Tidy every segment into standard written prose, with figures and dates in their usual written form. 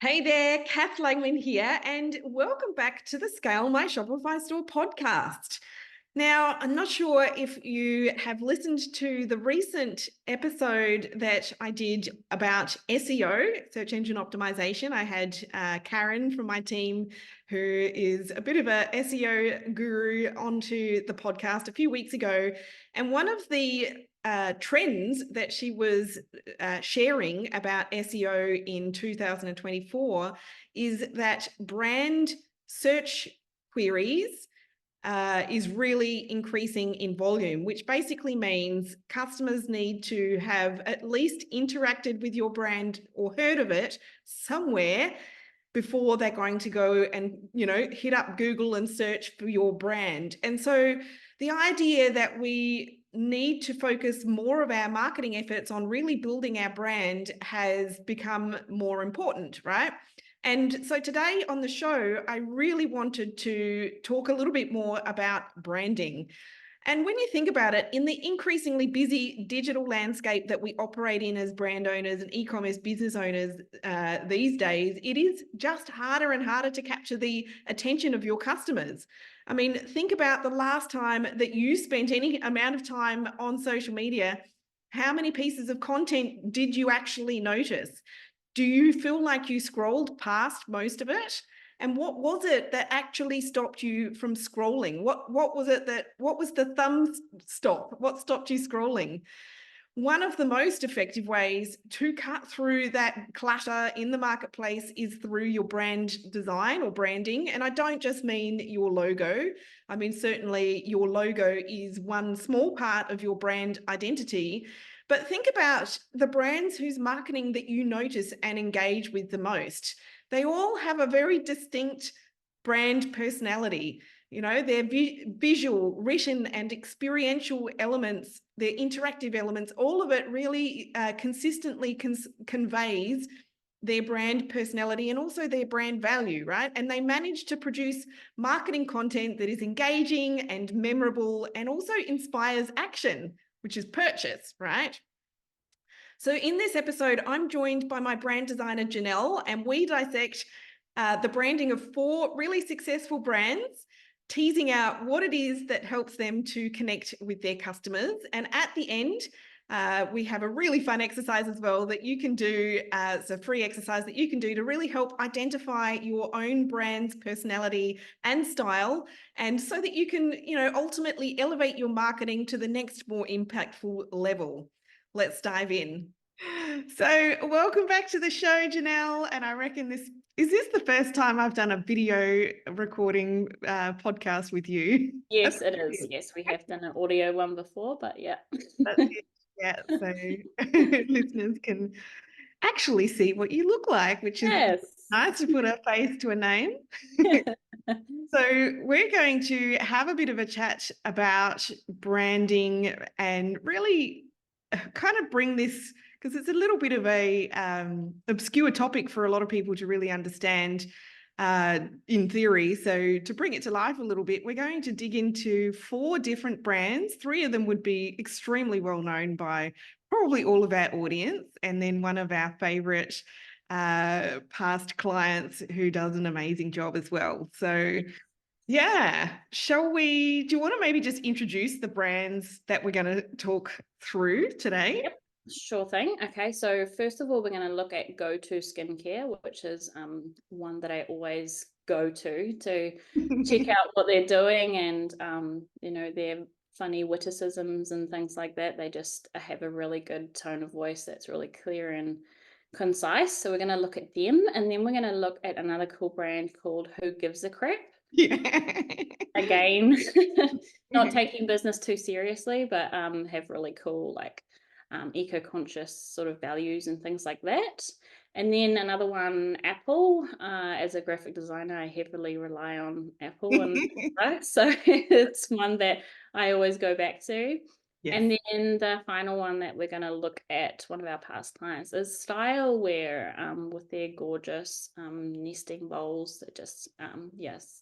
Hey there, Kath Langman here, and welcome back to the Scale My Shopify Store podcast. Now, I'm not sure if you have listened to the recent episode that I did about SEO, search engine optimization. I had Karen from my team, who is a bit of a SEO guru, onto the podcast a few weeks ago. And one of the trends that she was sharing about SEO in 2024 is that brand search queries is really increasing in volume, which basically means customers need to have at least interacted with your brand or heard of it somewhere before they're going to go and, hit up Google and search for your brand. And so the idea that we need to focus more of our marketing efforts on really building our brand has become more important, right? And so today on the show, I really wanted to talk a little bit more about branding. And when you think about it, in the increasingly busy digital landscape that we operate in as brand owners and e-commerce business owners these days, it is just harder and harder to capture the attention of your customers. I mean, think about the last time that you spent any amount of time on social media. How many pieces of content did you actually notice? Do you feel like you scrolled past most of it? And what was it that actually stopped you from scrolling? What was the thumb stop? What stopped you scrolling? One of the most effective ways to cut through that clutter in the marketplace is through your brand design or branding. And I don't just mean your logo. I mean, certainly your logo is one small part of your brand identity. But think about the brands whose marketing that you notice and engage with the most. They all have a very distinct brand personality. Their visual, written, and experiential elements, their interactive elements, all of it really consistently conveys their brand personality and also their brand value, right? And they manage to produce marketing content that is engaging and memorable and also inspires action, which is purchase, right? So in this episode, I'm joined by my brand designer, Janelle, and we dissect the branding of 4 really successful brands, teasing out what it is that helps them to connect with their customers. And at the end, we have a really fun exercise as well that you can do. It's a free exercise that you can do to really help identify your own brand's personality and style, and so that you can, ultimately elevate your marketing to the next more impactful level. Let's dive in. So welcome back to the show, Janelle. And I reckon this is the first time I've done a video recording podcast with you. Yes, it is. Yes, we have done an audio one before, but yeah. That's it. Yeah, so listeners can actually see what you look like, which is nice to put a face to a name. So we're going to have a bit of a chat about branding and really kind of bring this, because it's a little bit of a obscure topic for a lot of people to really understand in theory. So to bring it to life a little bit, we're going to dig into 4 different brands. 3 of them would be extremely well known by probably all of our audience, and then one of our favorite past clients who does an amazing job as well. So yeah, do you want to maybe just introduce the brands that we're going to talk through today? Yep, sure thing. Okay, so first of all, we're going to look at Go-To Skincare, which is one that I always go to check out what they're doing and, their funny witticisms and things like that. They just have a really good tone of voice that's really clear and concise. So we're going to look at them, and then we're going to look at another cool brand called Who Gives a Crap. Yeah. Again, not taking business too seriously, but have really cool eco-conscious sort of values and things like that. And then another one, Apple. As a graphic designer, I heavily rely on Apple, and so it's one that I always go back to. Yes. And then the final one that we're going to look at, one of our past clients, is Styleware, with their gorgeous nesting bowls that just,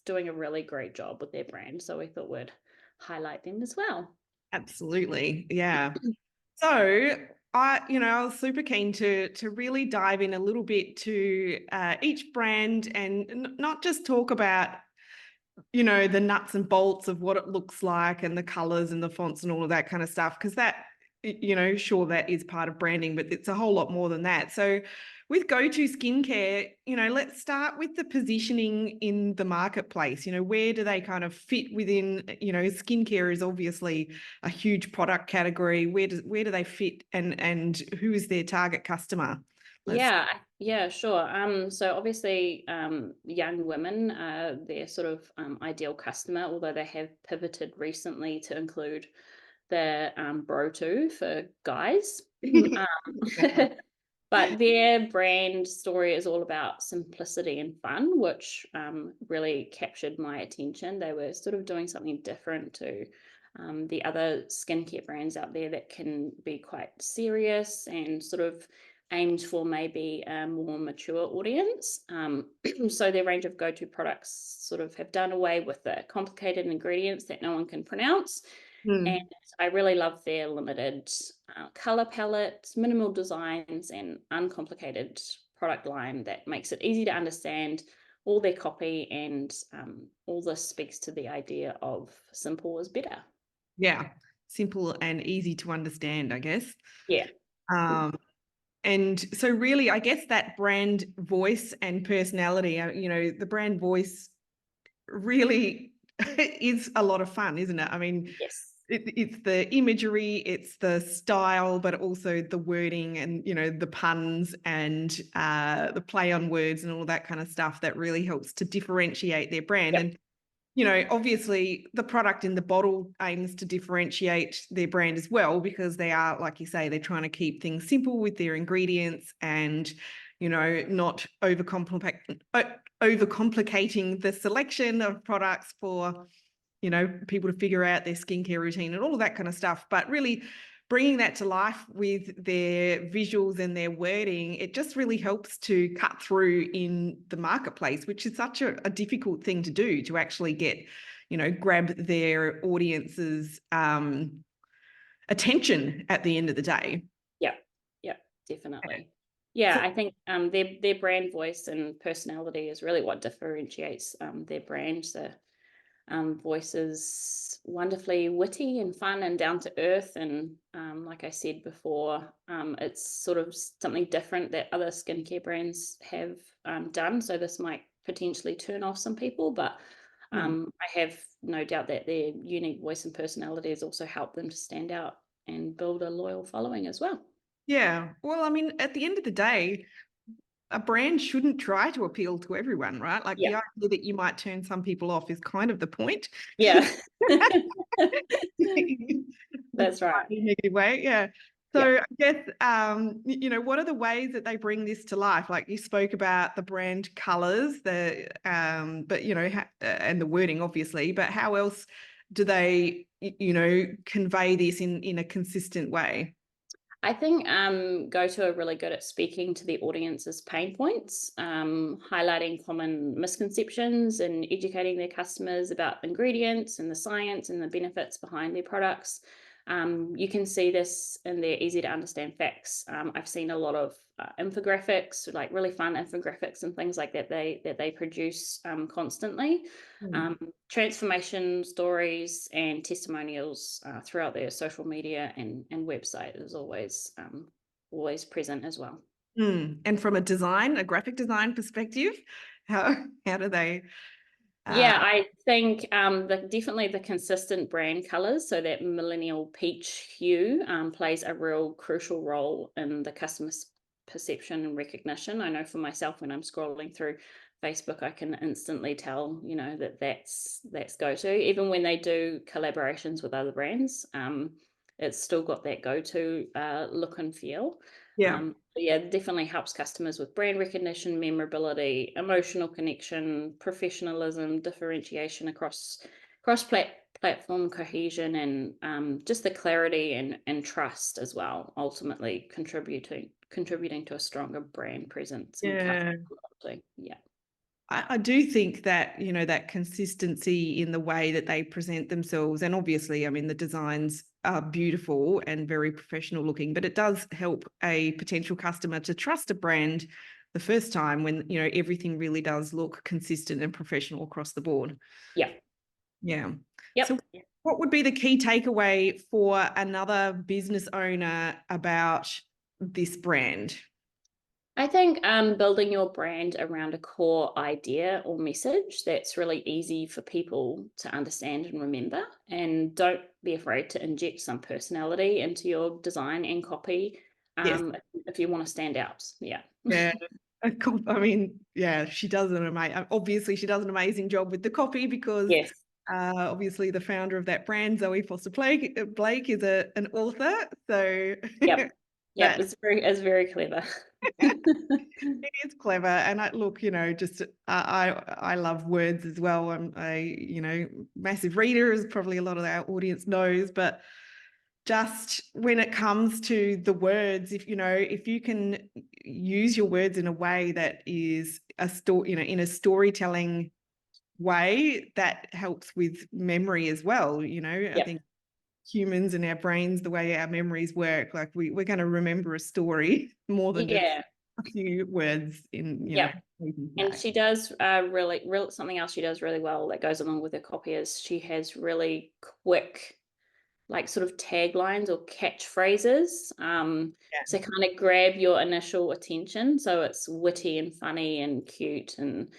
doing a really great job with their brand. So we thought we'd highlight them as well. Absolutely. Yeah. So I was super keen to really dive in a little bit to each brand and not just talk about, the nuts and bolts of what it looks like and the colors and the fonts and all of that kind of stuff, because that, sure, that is part of branding, but it's a whole lot more than that. So with Go-To Skincare, let's start with the positioning in the marketplace. Where do they kind of fit within, skincare is obviously a huge product category. Where do they fit, and who is their target customer? Yeah, sure. So obviously, young women are their sort of ideal customer, although they have pivoted recently to include the Bro 2 for guys. But their brand story is all about simplicity and fun, which really captured my attention. They were sort of doing something different to the other skincare brands out there that can be quite serious and sort of aimed for maybe a more mature audience. So their range of go-to products sort of have done away with the complicated ingredients that no one can pronounce. And I really love their limited color palettes, minimal designs, and uncomplicated product line that makes it easy to understand all their copy, and all this speaks to the idea of simple is better. Yeah, simple and easy to understand, I guess. Yeah. And so really, I guess that brand voice and personality, the brand voice really is a lot of fun, isn't it? I mean, Yes. it's the imagery, it's the style, but also the wording and, the puns and the play on words and all that kind of stuff that really helps to differentiate their brand. Yep. And obviously the product in the bottle aims to differentiate their brand as well, because they are, like you say, they're trying to keep things simple with their ingredients and, not overcomplicating the selection of products for, people to figure out their skincare routine and all of that kind of stuff. But really bringing that to life with their visuals and their wording, it just really helps to cut through in the marketplace, which is such a difficult thing to do, to actually get, grab their audience's attention at the end of the day. Yeah, definitely. Yeah, So, I think their brand voice and personality is really what differentiates their brand. The voice is wonderfully witty and fun and down to earth, and like I said before, it's sort of something different that other skincare brands have done. So this might potentially turn off some people, but I have no doubt that their unique voice and personality has also helped them to stand out and build a loyal following as well. yeah. Well, I mean, at the end of the day, a brand shouldn't try to appeal to everyone, right? Like, Yeah. the idea that you might turn some people off is kind of the point. Yeah. In a That's right. slightly negative way. Yeah. Yeah. So I guess, what are the ways that they bring this to life? Like, you spoke about the brand colors, but and the wording, obviously. But how else do they, convey this in a consistent way? I think Go-To are really good at speaking to the audience's pain points, highlighting common misconceptions and educating their customers about ingredients and the science and the benefits behind their products. You can see this in their easy to understand facts. I've seen a lot of infographics, like really fun infographics and things like that they produce constantly. Transformation stories and testimonials throughout their social media and website is always present as well. And from a graphic design perspective, how do they? Yeah, I think definitely the consistent brand colors, so that millennial peach hue plays a real crucial role in the customer's perception and recognition. I know for myself, when I'm scrolling through Facebook, I can instantly tell, that's Go-To. Even when they do collaborations with other brands, it's still got that Go-To look and feel. Yeah. Yeah, it definitely helps customers with brand recognition, memorability, emotional connection, professionalism, differentiation across platform cohesion, and just the clarity and trust as well, ultimately contributing to a stronger brand presence and Yeah. customer loyalty. Yeah. I do think that, that consistency in the way that they present themselves, and obviously, I mean, the designs are beautiful and very professional looking, but it does help a potential customer to trust a brand the first time when, everything really does look consistent and professional across the board. Yeah. Yeah. Yep. So what would be the key takeaway for another business owner about this brand? I think building your brand around a core idea or message that's really easy for people to understand and remember. And don't be afraid to inject some personality into your design and copy Yes. if you want to stand out. Yeah. Yeah. I mean, yeah, she does obviously she does an amazing job with the copy because Yes. obviously the founder of that brand, Zoe Foster Blake is an author. So Yep. Yep. that It's very clever. it is clever. And look, just I love words as well. I'm a massive reader, as probably a lot of our audience knows, but just when it comes to the words, if you can use your words in a way that is a story, in a storytelling way, that helps with memory as well. I Yep. think humans and our brains, the way our memories work, like we're going to remember a story more than just Yeah. a few words in Yep. And back. she does really something else she does really well that goes along with her copy is she has really quick, like, sort of taglines or catchphrases Yeah. to kind of grab your initial attention. So it's witty and funny and cute, and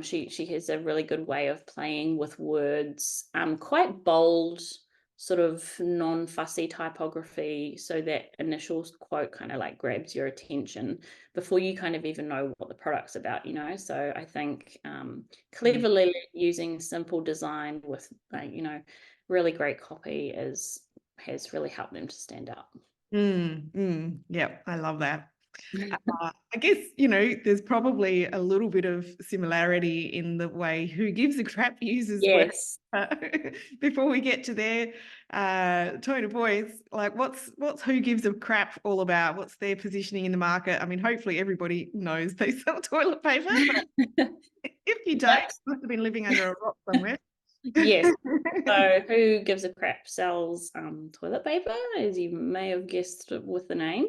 she has a really good way of playing with words, quite bold, sort of non-fussy typography, so that initial quote kind of like grabs your attention before you kind of even know what the product's about, So I think cleverly using simple design with really great copy has really helped them to stand out. Yeah, I love that. I guess, there's probably a little bit of similarity in the way Who Gives a Crap uses words. Yes. Before we get to their tone of voice, like what's Who Gives a Crap all about? What's their positioning in the market? I mean, hopefully everybody knows they sell toilet paper, but if you don't, Yep. you must have been living under a rock somewhere. Yes. So Who Gives a Crap sells toilet paper, as you may have guessed with the name.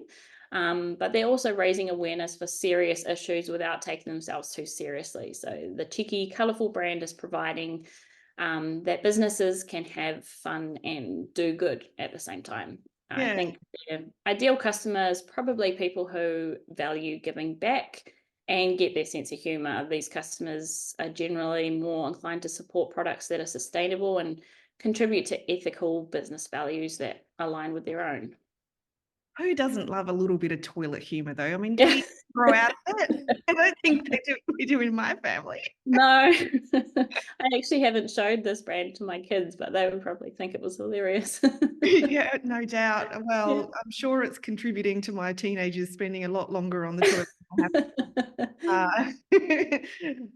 But they're also raising awareness for serious issues without taking themselves too seriously. So the cheeky, colourful brand is providing that businesses can have fun and do good at the same time. I Yeah. think their ideal customers probably people who value giving back and get their sense of humor. These customers are generally more inclined to support products that are sustainable and contribute to ethical business values that align with their own. Who doesn't love a little bit of toilet humor, though? I mean, do you grow out of it? I don't think we do in my family. No, I actually haven't showed this brand to my kids, but they would probably think it was hilarious. Yeah, no doubt. Yeah. Well, I'm sure it's contributing to my teenagers spending a lot longer on the toilet.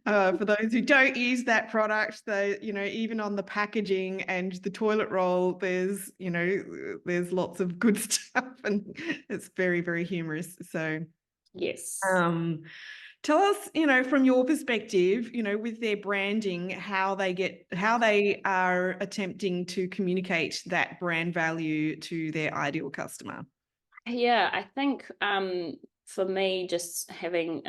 Uh, for those who don't use that product, they, even on the packaging and the toilet roll, there's lots of good stuff, and it's very, very humorous. So, Yes. um, tell us, from your perspective, with their branding, how they are attempting to communicate that brand value to their ideal customer. Yeah, I think for me, just having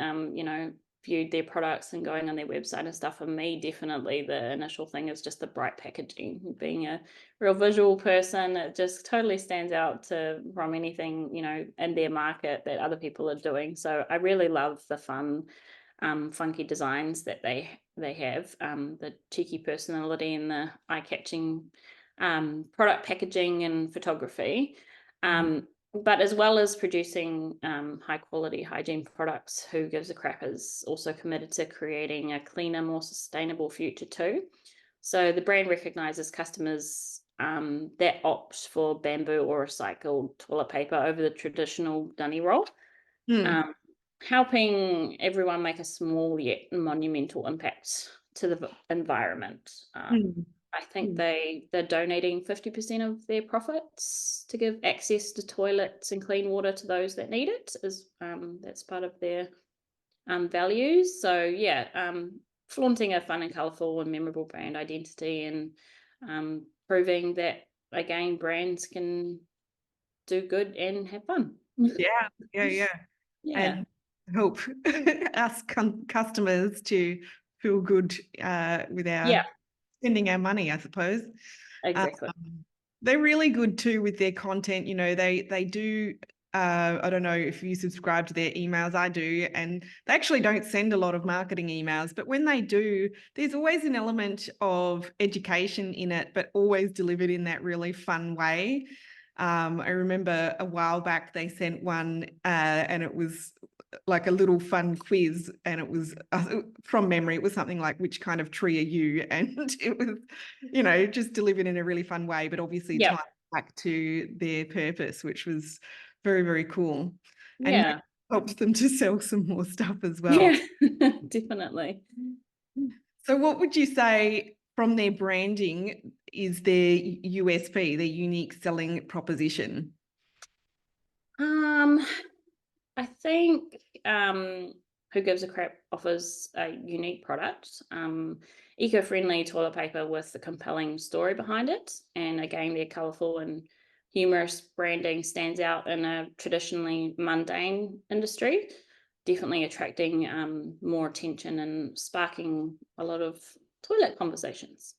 viewed their products and going on their website and stuff, for me, definitely the initial thing is just the bright packaging. Being a real visual person, it just totally stands out from anything, in their market that other people are doing. So I really love the fun, funky designs that they have, the cheeky personality and the eye-catching product packaging and photography. But as well as producing high quality hygiene products, Who Gives a Crap is also committed to creating a cleaner, more sustainable future too. So the brand recognizes customers that opt for bamboo or recycled toilet paper over the traditional dunny roll, Mm. um, helping everyone make a small yet monumental impact to the environment. Mm. I think Mm. they're donating 50% of their profits to give access to toilets and clean water to those that need it. That's part of their values. So yeah, flaunting a fun and colourful and memorable brand identity, and proving that, again, brands can do good and have fun. Yeah, yeah. Yeah. And help us customers to feel good with our Yeah, spending our money, I suppose. exactly. They're really good too with their content. They do. I don't know if you subscribe to their emails. I do, and they actually don't send a lot of marketing emails. But when they do, there's always an element of education in it, but always delivered in that really fun way. I remember a while back they sent one, and it was like a little fun quiz, and it was from memory, it was something like, which kind of tree are you? And it was, just delivered in a really fun way, but obviously Yep. tied back to their purpose, which was very, very cool. And Yeah. helped them to sell some more stuff as well. Yeah, definitely. So what would you say from their branding is their USP, their unique selling proposition? Um, I think Who Gives a Crap offers a unique product, eco-friendly toilet paper with a compelling story behind it. And again, their colourful and humorous branding stands out in a traditionally mundane industry, definitely attracting more attention and sparking a lot of toilet conversations.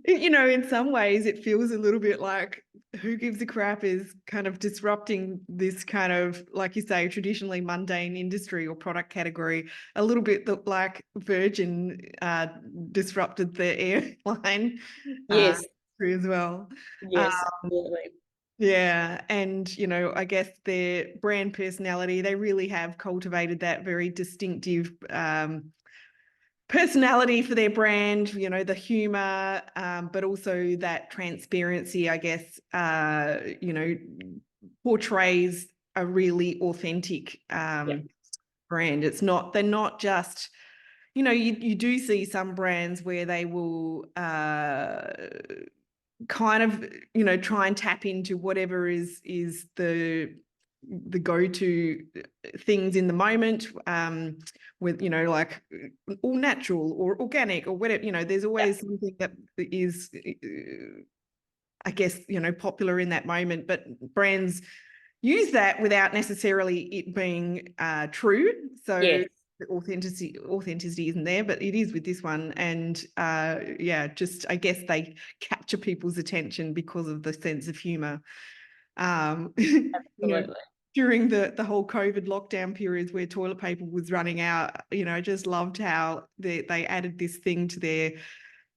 In some ways, it feels a little bit like Who Gives a Crap is kind of disrupting this kind of, like you say, traditionally mundane industry or product category, a little bit like Virgin disrupted the airline Yes, industry as well. yes, absolutely. Yeah, and I guess their brand personality, they really have cultivated that very distinctive personality for their brand, the humor, but also that transparency, I guess, portrays a really authentic Yeah. brand. They're not just, you do see some brands where they will kind of, try and tap into whatever is the go-to things in the moment, with, like all natural or organic or whatever, there's Yeah. always something that is, I guess, popular in that moment, but brands use that without necessarily it being true. So Yes. the authenticity isn't there, but it is with this one. And yeah, just I guess they capture people's attention because of the sense of humor. Absolutely. During the whole COVID lockdown periods where toilet paper was running out, I just loved how they added this thing to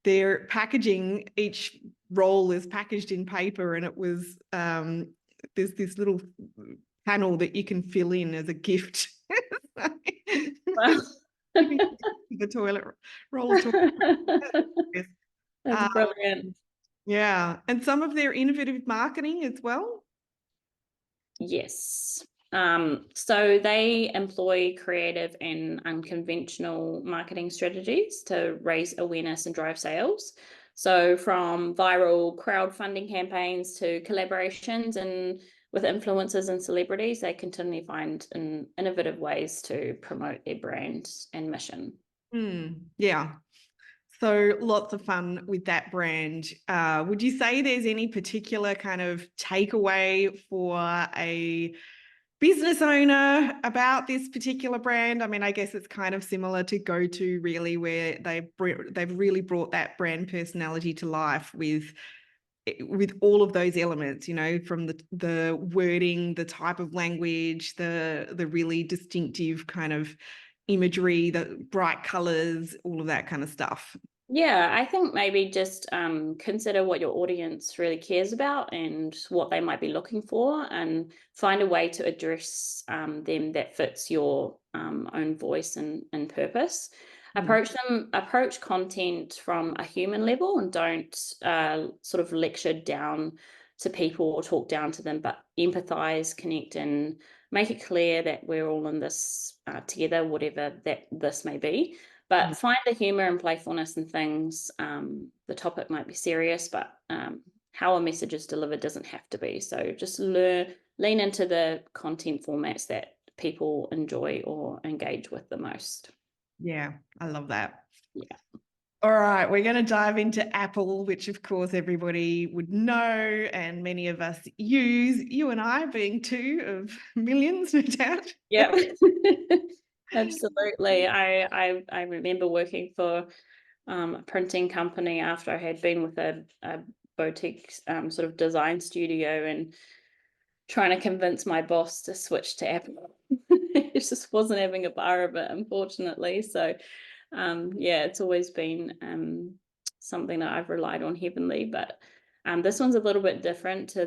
their packaging. Each roll is packaged in paper, and it was there's this little panel that you can fill in as a gift. Wow. The toilet roll of toilet. That's Um, brilliant. yeah, and some of their innovative marketing as well. Yes. So they employ creative and unconventional marketing strategies to raise awareness and drive sales. So from viral crowdfunding campaigns to collaborations and with influencers and celebrities, they continually find innovative ways to promote their brand and mission. Yeah. So lots of fun with that brand. Would you say there's any particular kind of takeaway for a business owner about this particular brand? I mean, I guess it's kind of similar to Go-To, really, where they've really brought that brand personality to life with all of those elements, from the wording, the type of language, the really distinctive kind of imagery, the bright colors, all of that kind of stuff. Yeah, I think maybe just consider what your audience really cares about and what they might be looking for, and find a way to address them that fits your own voice and purpose. Mm. Approach content from a human level, and don't sort of lecture down to people or talk down to them, but empathize, connect, and make it clear that we're all in this together, whatever that this may be. But find the humor and playfulness in things. The topic might be serious, but how a message is delivered doesn't have to be. So just lean into the content formats that people enjoy or engage with the most. Yeah, I love that. Yeah. All right, we're going to dive into Apple, which of course everybody would know and many of us use, you and I being two of millions, no doubt. Yeah. Absolutely. I remember working for a printing company after I had been with a boutique sort of design studio and trying to convince my boss to switch to Apple. It just wasn't having a bar of it, unfortunately. So yeah, it's always been something that I've relied on heavily, but this one's a little bit different to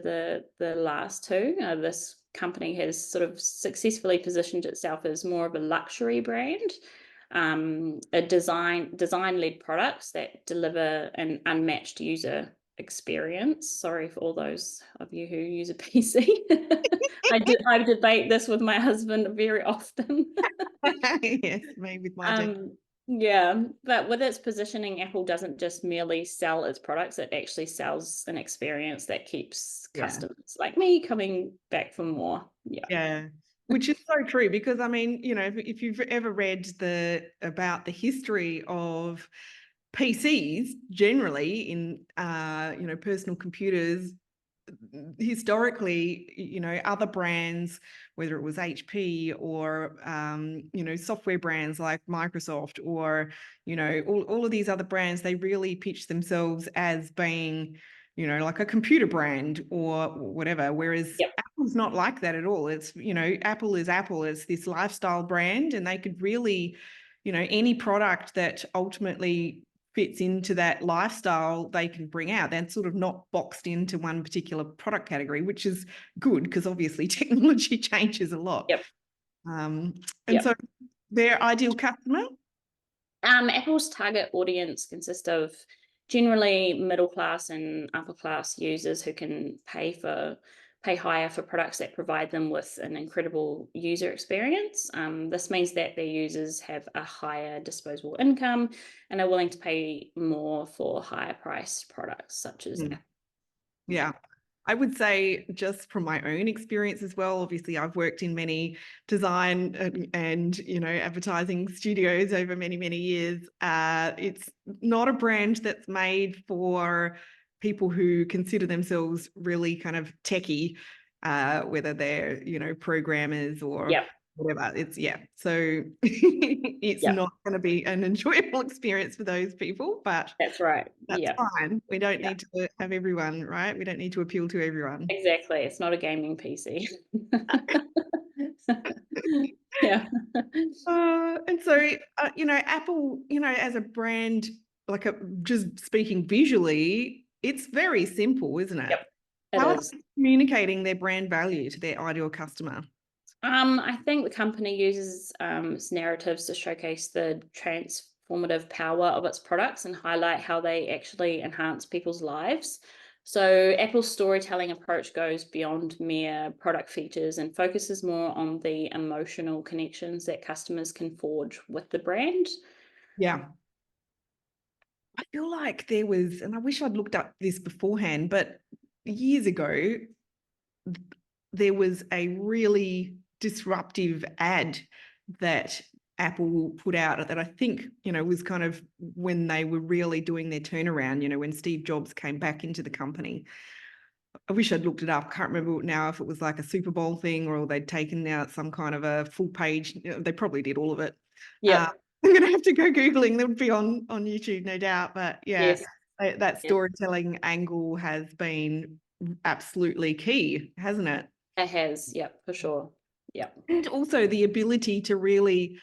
the last two. This company has sort of successfully positioned itself as more of a luxury brand, a design-led products that deliver an unmatched user experience. Sorry for all those of you who use a PC. I debate this with my husband very often. Yes, me with my dad. Yeah, but with its positioning, Apple doesn't just merely sell its products, it actually sells an experience that keeps Yeah. customers like me coming back for more. Yeah. Yeah, which is so true because I mean, if you've ever read about the history of PCs generally in personal computers, historically, other brands, whether it was HP or software brands like Microsoft or all of these other brands, they really pitch themselves as being like a computer brand or whatever, whereas Yep. Apple's not like that at all. It's Apple is Apple. It's this lifestyle brand, and they could really any product that ultimately fits into that lifestyle they can bring out. They're sort of not boxed into one particular product category, which is good because obviously technology changes a lot. Yep. And Yep. so their ideal customer. Apple's target audience consists of generally middle class and upper class users who can pay higher for products that provide them with an incredible user experience. This means that their users have a higher disposable income and are willing to pay more for higher priced products such as Apple. Yeah. I would say just from my own experience as well, obviously I've worked in many design and advertising studios over many, many years. It's not a brand that's made for people who consider themselves really kind of techie, whether they're, programmers or Yep. whatever. So it's Yep. not going to be an enjoyable experience for those people, but That's right. that's Yeah. fine. We don't Yeah. need to have everyone, right? We don't need to appeal to everyone. Exactly. It's not a gaming PC. Yeah. And so, Apple, as a brand, just speaking visually, it's very simple, isn't it? Yep. It How are is. they communicating their brand value to their ideal customer? I think the company uses its narratives to showcase the transformative power of its products and highlight how they actually enhance people's lives. So, Apple's storytelling approach goes beyond mere product features and focuses more on the emotional connections that customers can forge with the brand. Yeah. I feel like there was, and I wish I'd looked up this beforehand, but years ago, there was a really disruptive ad that Apple put out that I think, was kind of when they were really doing their turnaround, when Steve Jobs came back into the company. I wish I'd looked it up. I can't remember now if it was like a Super Bowl thing or they'd taken out some kind of a full page. They probably did all of it. Yep. I'm going to have to go Googling. That would be on YouTube, no doubt. But yeah, Yes. that Yes. storytelling angle has been absolutely key, hasn't it? It has. Yep. For sure. Yep. And also the ability to really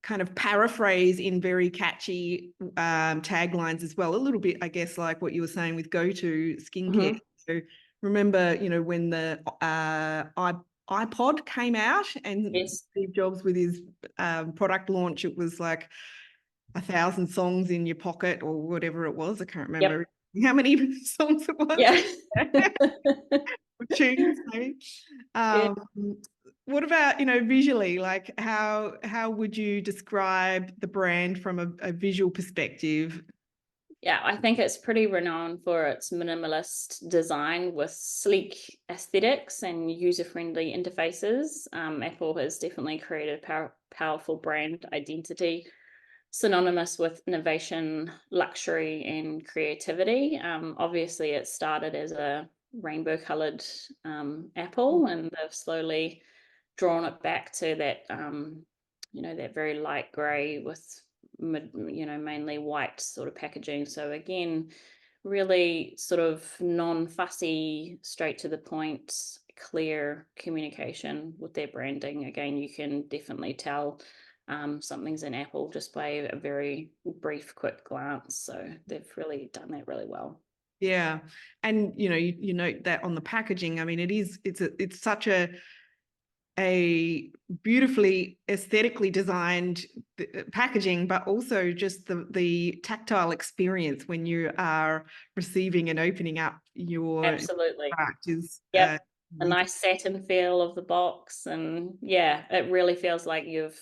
kind of paraphrase in very catchy taglines as well. A little bit, I guess, like what you were saying with go-to skincare. Mhm. So remember, when the iPod came out and Yes. Steve Jobs with his product launch, it was like 1,000 songs in your pocket or whatever it was. I can't remember Yep. how many songs it was. Yeah. Tunes, maybe. Yeah. Um, what about, visually, like how would you describe the brand from a visual perspective? Yeah, I think it's pretty renowned for its minimalist design with sleek aesthetics and user-friendly interfaces. Apple has definitely created powerful brand identity synonymous with innovation, luxury, and creativity. Obviously, it started as a rainbow-colored apple, and they've slowly drawn it back to that, that very light grey with mainly white sort of packaging. So again, really sort of non-fussy, straight to the point, clear communication with their branding. Again, you can definitely tell something's an Apple just by a very brief, quick glance. So they've really done that really well. Yeah. And you note that on the packaging. I mean, it's such a beautifully aesthetically designed packaging, but also just the tactile experience when you are receiving and opening up your Absolutely. product is Yep. A nice satin feel of the box, and yeah, it really feels like you've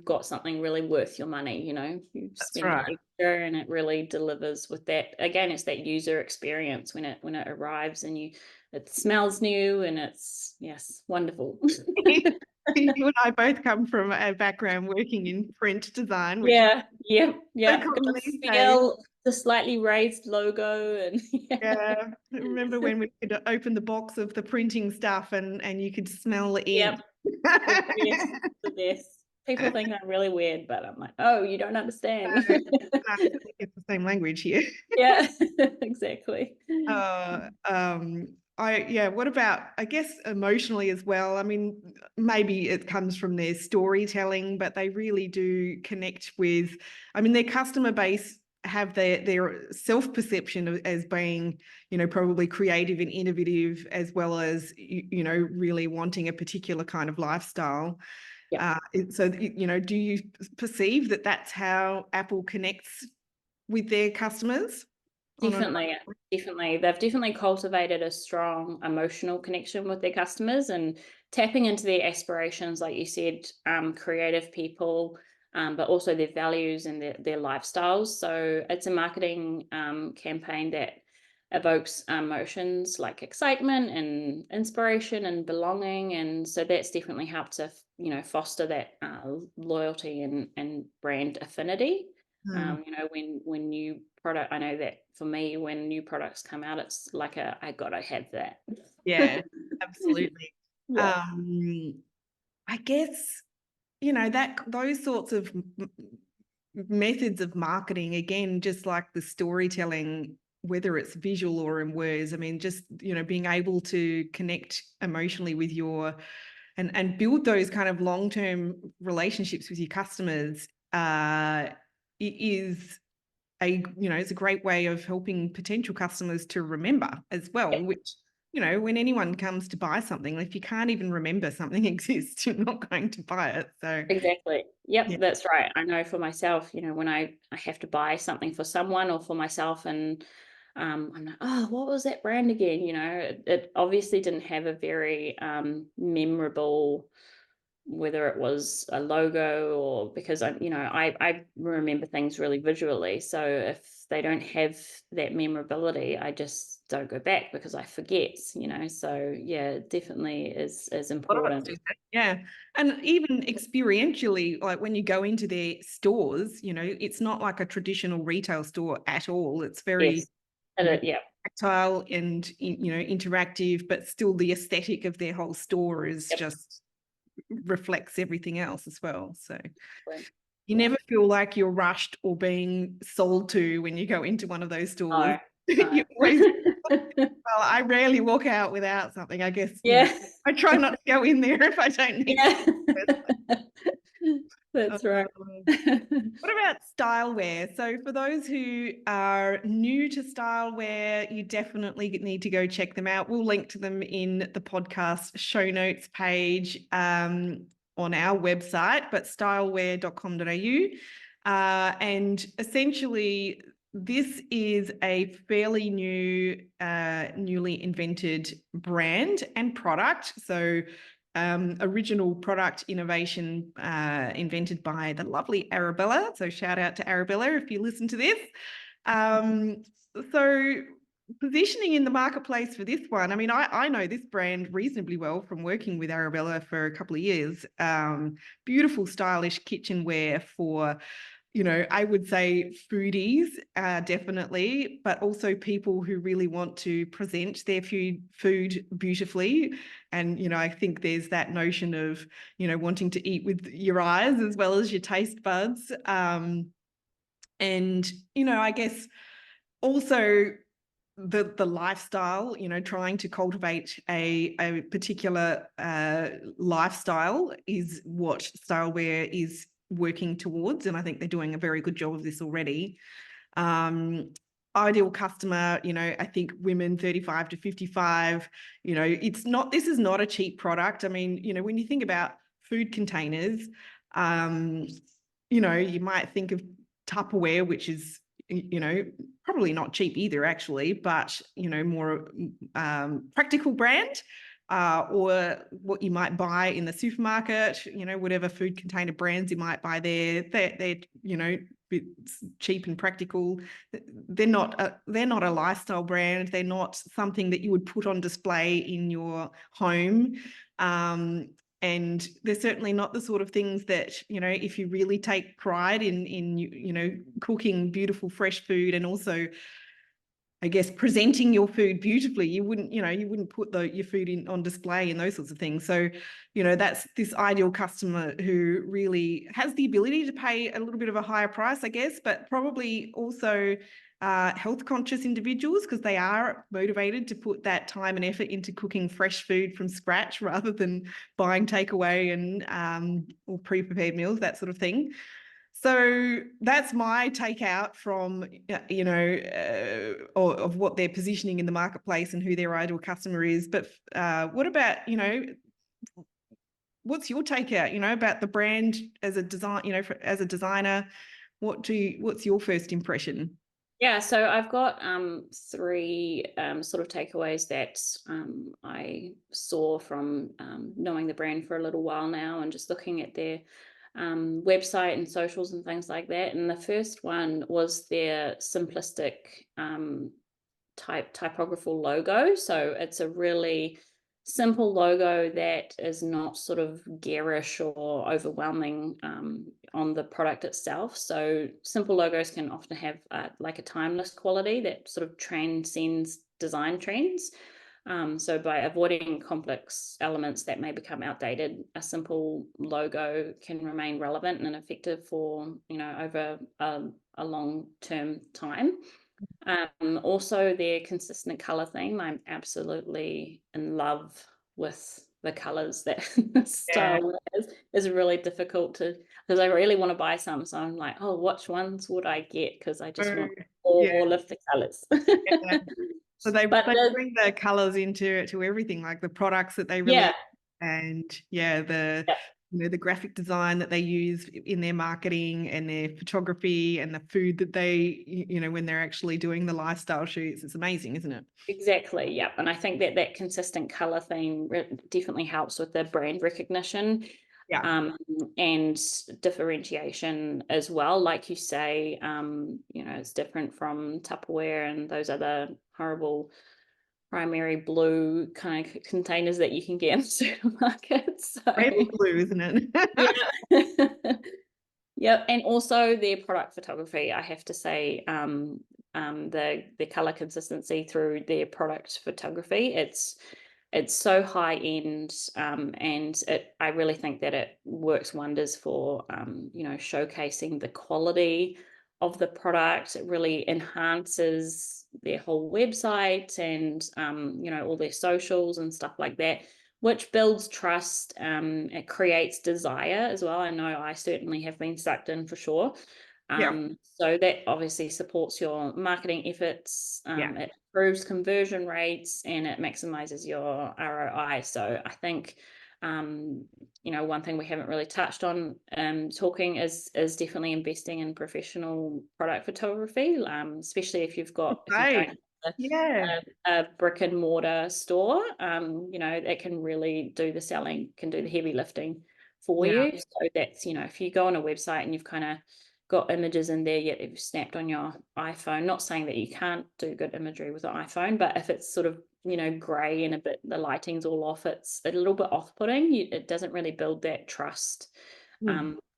got something really worth your money. You that's spend right. extra and it really delivers with that. Again, it's that user experience when it arrives, and it smells new, and it's, yes, wonderful. You and I both come from a background working in print design, which is Yeah. so Got common to these days. feel the slightly raised logo, and Yeah, I remember when we could open the box of the printing stuff and you could smell the ink. yep, the best, the best. People think I'm really weird, but I'm like, oh, you don't understand. It's the same language here. Yeah, exactly. What about, I guess, emotionally as well? I mean, maybe it comes from their storytelling, but they really do connect with, I mean, their customer base have their self-perception as being, probably creative and innovative, as well as, really wanting a particular kind of lifestyle. Yeah. So, do you perceive that that's how Apple connects with their customers? Definitely, definitely. They've definitely cultivated a strong emotional connection with their customers, and tapping into their aspirations, like you said, creative people, but also their values and their lifestyles. So it's a marketing campaign that evokes emotions like excitement and inspiration and belonging. And so that's definitely helped to, foster that loyalty and brand affinity. Mm. When new product, I know that for me, when new products come out, it's like I gotta have that. Yeah, absolutely. Yeah. Um, I guess, that those sorts of methods of marketing, again, just like the storytelling, whether it's visual or in words, I mean, just, being able to connect emotionally with and build those kind of long-term relationships with your customers is it's a great way of helping potential customers to remember as well, Yep. which, when anyone comes to buy something, if you can't even remember something exists, you're not going to buy it. So Exactly. Yep, yeah, that's right. I know for myself, when I have to buy something for someone or for myself, and I'm like, oh, what was that brand again? It obviously didn't have a very memorable, whether it was a logo, or because I remember things really visually. So if they don't have that memorability, I just don't go back because I forget. So yeah, it definitely is a lot of us important. do that. Yeah. And even experientially, like when you go into their stores, it's not like a traditional retail store at all. It's very, Yes. And yeah. tactile and, interactive, but still the aesthetic of their whole store is Yep. just reflects everything else as well. So you Yeah. never feel like you're rushed or being sold to when you go into one of those stores. No, You no. always, well, I rarely walk out without something. I guess, Yeah. I try not to go in there if I don't need Yeah. something. That's right. What about style wear? So for those who are new to style wear, you definitely need to go check them out. We'll link to them in the podcast show notes page on our website, but styleware.com.au. And essentially, this is a fairly new, newly invented brand and product. So original product innovation invented by the lovely Arabella. So shout out to Arabella if you listen to this. So positioning in the marketplace for this one, I mean, I know this brand reasonably well from working with Arabella for a couple of years. Beautiful, stylish kitchenware for I would say foodies, definitely, but also people who really want to present their food beautifully. And, I think there's that notion of, wanting to eat with your eyes as well as your taste buds. And, I guess also the lifestyle, trying to cultivate a particular lifestyle is what Styleware is working towards. And I think they're doing a very good job of this already. Ideal customer, I think women 35 to 55, this is not a cheap product. I mean, when you think about food containers, you might think of Tupperware, which is, probably not cheap either, actually, but, more practical brand, or what you might buy in the supermarket, whatever food container brands you might buy there, they're cheap and practical. They're not a lifestyle brand. They're not something that you would put on display in your home. And they're certainly not the sort of things that, if you really take pride in cooking beautiful, fresh food, and also, I guess, presenting your food beautifully, you wouldn't put your food on display and those sorts of things. So, that's this ideal customer who really has the ability to pay a little bit of a higher price, I guess, but probably also health conscious individuals, because they are motivated to put that time and effort into cooking fresh food from scratch rather than buying takeaway and or pre-prepared meals, that sort of thing. So that's my takeout from, of what they're positioning in the marketplace and who their ideal customer is. But what about, what's your takeout, about the brand as a design, as a designer? What's your first impression? Yeah, so I've got three sort of takeaways that I saw from knowing the brand for a little while now and just looking at their website and socials and things like that. And the first one was their simplistic typographical logo. So it's a really simple logo that is not sort of garish or overwhelming on the product itself. So simple logos can often have like a timeless quality that sort of transcends design trends. So by avoiding complex elements that may become outdated, a simple logo can remain relevant and effective for, over a long-term time. Also their consistent color theme. I'm absolutely in love with the colors that style is really difficult because I really want to buy some. So I'm like, oh, which ones would I get? Because I just want all of the colors. Yeah. So they But bring the colors into everything, like the products that they release, and the graphic design that they use in their marketing and their photography and the food that they, when they're actually doing the lifestyle shoots. It's amazing, isn't it? Exactly. Yeah. And I think that consistent color theme definitely helps with the brand recognition. Yeah. And differentiation as well. Like you say, it's different from Tupperware and those other horrible primary blue kind of containers that you can get in supermarkets. So, Red and blue, isn't it? yeah. Yep. And also their product photography, I have to say, the color consistency through their product photography, it's so high end, and I really think that it works wonders for showcasing the quality of the product. It really enhances their whole website and all their socials and stuff like that, which builds trust. It creates desire as well. I know I certainly have been sucked in for sure. So that obviously supports your marketing efforts. It improves conversion rates and it maximizes your ROI. So I think, one thing we haven't really touched on talking is definitely investing in professional product photography, especially if you don't a brick and mortar store, that can really do the selling, can do the heavy lifting for you. So that's, if you go on a website and you've kind of got images in there yet you've snapped on your iPhone, not saying that you can't do good imagery with an iPhone, but if it's sort of, grey and a bit, the lighting's all off, it's a little bit off-putting. It doesn't really build that trust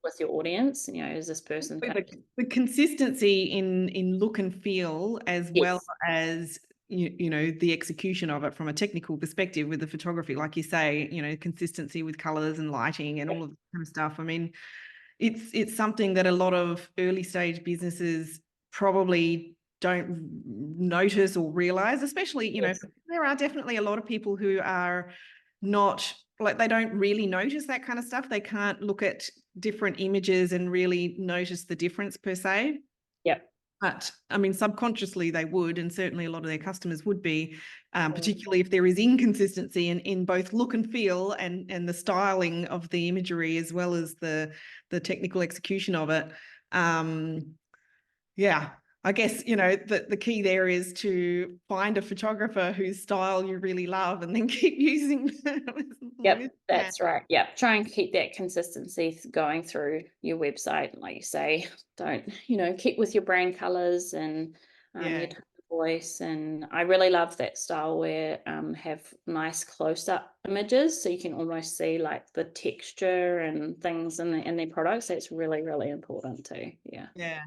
with your audience. You know, is this person kind of, The consistency in look and feel, as well yes, as you know, the execution of it from a technical perspective with the photography, like you say, you know, consistency with colors and lighting and all of that kind of stuff. I mean, it's something that a lot of early stage businesses probably don't notice or realize, especially, you know, yes, there are definitely a lot of people who are not, like, they don't really notice that kind of stuff. They can't look at different images and really notice the difference per se. yep. But I mean, subconsciously they would, and certainly a lot of their customers would be, Mm. particularly if there is inconsistency in both look and feel and the styling of the imagery, as well as the technical execution of it. Um, yeah, I guess, you know, the key there is to find a photographer whose style you really love and then keep using them as long as Yep, you can. that's right. Yep. Try and keep that consistency going through your website. Like you say, don't, you know, keep with your brand colors and your Yeah. tone of voice. And I really love that style where have nice close-up images so you can almost see like the texture and things in their products. That's really, really important too. Yeah. Yeah.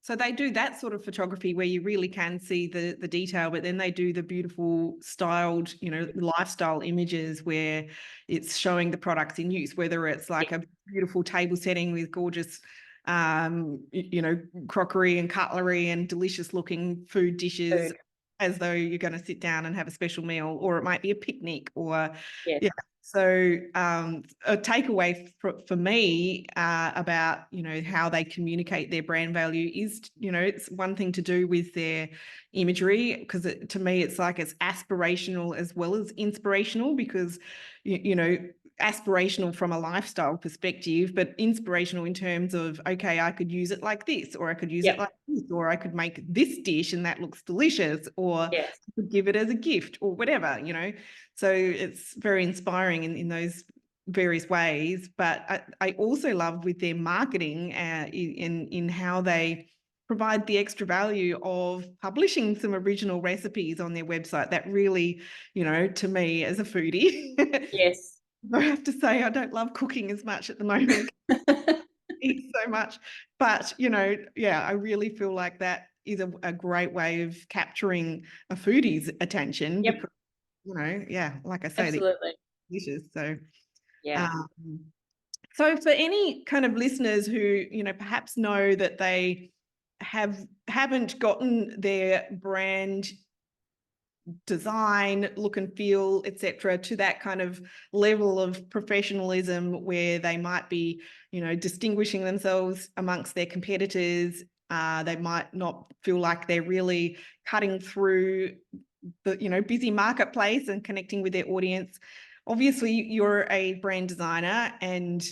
So they do that sort of photography where you really can see the detail, but then they do the beautiful styled, you know, lifestyle images where it's showing the products in use, whether it's Yeah. like a beautiful table setting with gorgeous, you know, crockery and cutlery and delicious looking food dishes, Food. as though you're going to sit down and have a special meal, or it might be a picnic, or Yes. yeah. So a takeaway for me about, you know, how they communicate their brand value is, you know, it's one thing to do with their imagery, because to me it's like it's aspirational as well as inspirational, because you know, aspirational from a lifestyle perspective, but inspirational in terms of, okay, I could use it like this, or I could use it Yep. like this, or I could make this dish and that looks delicious, or I Yes. could give it as a gift or whatever, you know. So it's very inspiring in those various ways. But I also love with their marketing in how they provide the extra value of publishing some original recipes on their website. That really, you know, to me as a foodie, Yes. I have to say I don't love cooking as much at the moment. Eat so much, but you know, yeah, I really feel like that is a great way of capturing a foodie's attention, Yep. because, you know, yeah, like I say, the Absolutely. dishes. So, Yeah. um, so for any kind of listeners who, you know, perhaps know that they haven't gotten their brand design, look and feel, etc., to that kind of level of professionalism where they might be, you know, distinguishing themselves amongst their competitors. They might not feel like they're really cutting through the, you know, busy marketplace and connecting with their audience. Obviously, you're a brand designer, and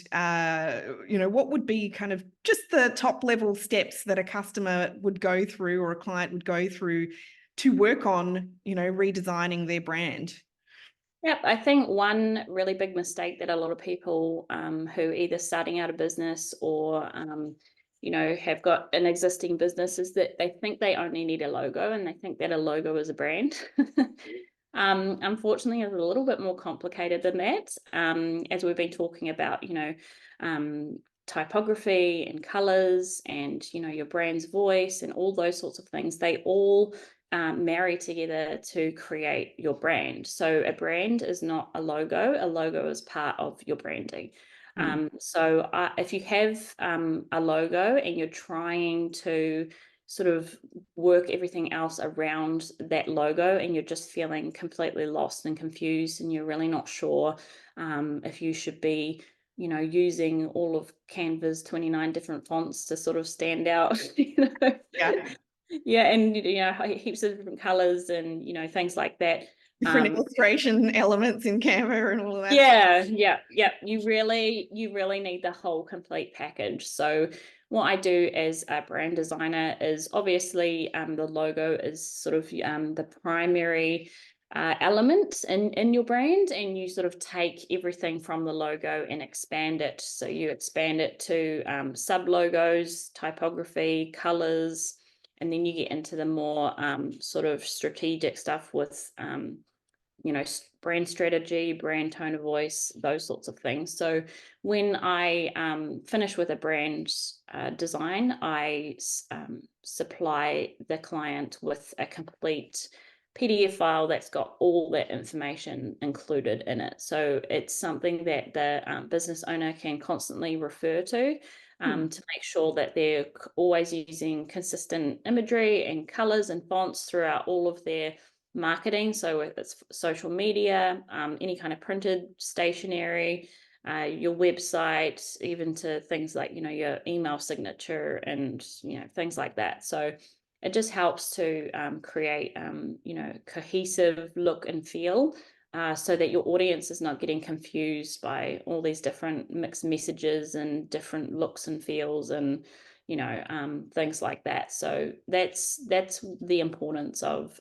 you know, what would be kind of just the top level steps that a customer would go through or a client would go through to work on, you know, redesigning their brand? Yep, I think one really big mistake that a lot of people who either starting out a business or you know, have got an existing business is that they think they only need a logo and they think that a logo is a brand. Unfortunately, it's a little bit more complicated than that. As we've been talking about, you know, typography and colors and, you know, your brand's voice and all those sorts of things, they all marry together to create your brand. So a brand is not a logo is part of your branding. Mm. So if you have a logo and you're trying to sort of work everything else around that logo and you're just feeling completely lost and confused and you're really not sure if you should be, you know, using all of Canva's 29 different fonts to sort of stand out, you know. Yeah, Yeah, and you know, heaps of different colors and you know, things like that. different illustration elements in Canva and all of that stuff. Yeah, yeah, yeah. You really need the whole complete package. So what I do as a brand designer is obviously the logo is sort of the primary element in your brand, and you sort of take everything from the logo and expand it. So you expand it to sub logos, typography, colors, and then you get into the more sort of strategic stuff with you know, brand strategy, brand tone of voice, those sorts of things. So when I finish with a brand design, I supply the client with a complete PDF file that's got all that information included in it. So it's something that the business owner can constantly refer to make sure that they're always using consistent imagery and colors and fonts throughout all of their marketing. So if it's social media, any kind of printed stationery, your website, even to things like, your email signature and, things like that. So it just helps to create, cohesive look and feel so that your audience is not getting confused by all these different mixed messages and different looks and feels and, things like that. So that's the importance of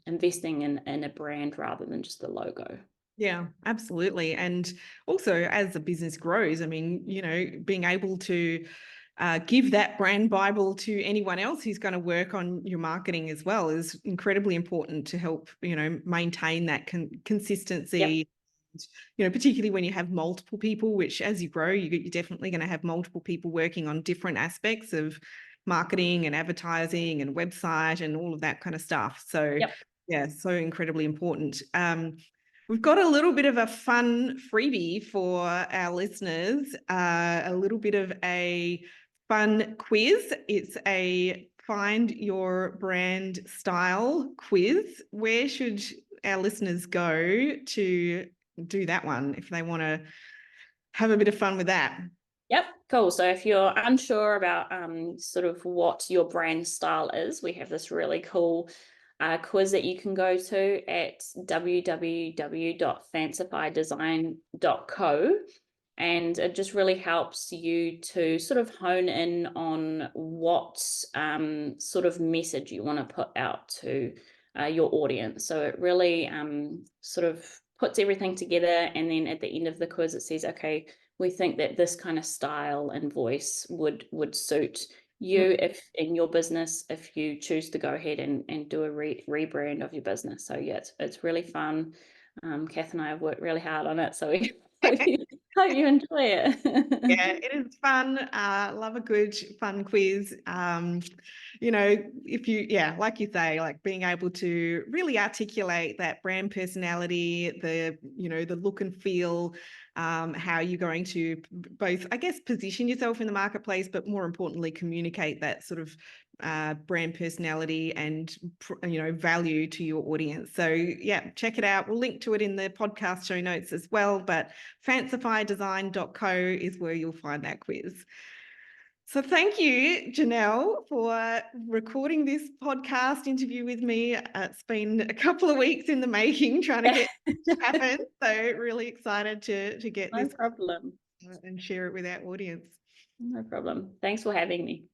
investing in a brand rather than just the logo. Yeah, absolutely. And also, as the business grows, I mean, being able to give that brand Bible to anyone else who's going to work on your marketing as well is incredibly important to help, maintain that consistency. Yep. Particularly when you have multiple people, which as you grow, you're definitely going to have multiple people working on different aspects of marketing and advertising and website and all of that kind of stuff. So Yep. yeah, so incredibly important. We've got a little bit of a fun freebie for our listeners, a little bit of a fun quiz. It's a find your brand style quiz. Where should our listeners go to do that one if they want to have a bit of fun with that? Yep, cool. So if you're unsure about sort of what your brand style is, we have this really cool quiz that you can go to at www.fancifydesign.co. And it just really helps you to sort of hone in on what sort of message you want to put out to your audience. So it really sort of puts everything together. And then at the end of the quiz, it says, okay, we think that this kind of style and voice would suit you if in your business, if you choose to go ahead and do a rebrand of your business. So yeah, it's really fun. Kath and I have worked really hard on it, so we hope you enjoy it. Yeah, it is fun. Love a good fun quiz. If like you say, like being able to really articulate that brand personality, the look and feel, how you're going to both, I guess, position yourself in the marketplace, but more importantly, communicate that sort of brand personality and value to your audience. So yeah, check it out. We'll link to it in the podcast show notes as well, but fancifydesign.co is where you'll find that quiz. So thank you, Janelle, for recording this podcast interview with me. It's been a couple of weeks in the making trying to get it to happen. So really excited to get No this problem. and share it with our audience. No problem. Thanks for having me.